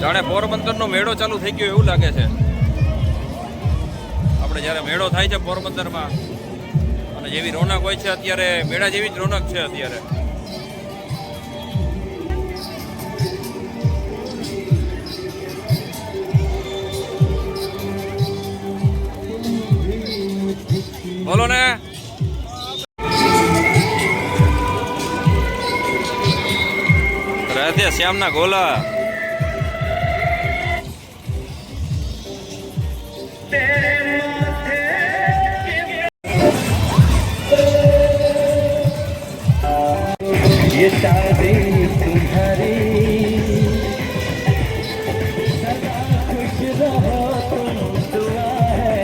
જાણે પોરબંદરનો મેળો ચાલુ થઈ ગયો એવું લાગે છે. આપણે જ્યારે મેળો થાય છે પોરબંદરમાં અને જેવી રોનક હોય છે અત્યારે મેળા જેવી જ રોનક છે અત્યારે. બોલો ને રાધે શ્યામના ગોલા. ये शादी तुम्हारी सदा खुश रहो तुम दुआ है.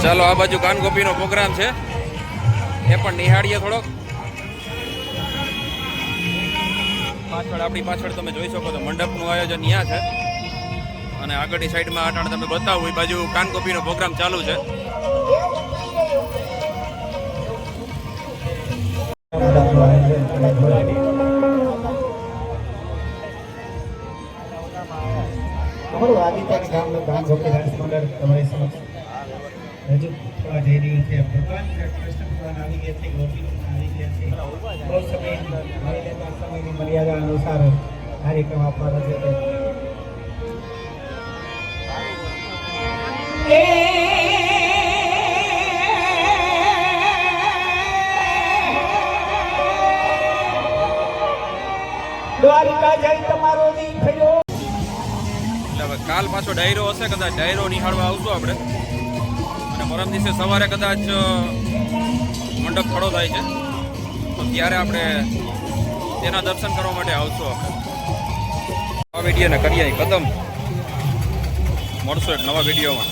ચાલો આ બાજુ કાનગોપીનો પ્રોગ્રામ છે એ પણ નિહાળીએ થોડોક. પાછળ આપણી પાછળ તમે જોઈ શકો છો મંડપનું આયોજન અહીંયા છે અને આગળની સાઈડમાં અટાણે તમે બતાવો એ બાજુ કાનગોપીનો પ્રોગ્રામ ચાલુ છે. રજૂ થવા જઈ રહ્યું છે. ભગવાન કૃષ્ણ ભગવાન આવી ગયા છે, ગોપીઓ આવી ગયા છે. બહુ સમય મળી લેતા સમયની મર્યાદા અનુસાર કાર્યક્રમ આપવાનો છે. દ્વારિકા જઈ તમારો દી થયો. એટલે હવે કાલ પાછો ડાયરો હશે, કદાચ ડાયરો નિહાળવા આવશું આપણે. પરમ દિવસે સવારે કદાચ મંડપ મંડપ ખડો થાય છે તો ત્યારે આપણે તેના દર્શન કરવા માટે આવશું. આપણે આ વિડીયોને કરીએ ખતમ. મળશું એક નવા વિડીયોમાં.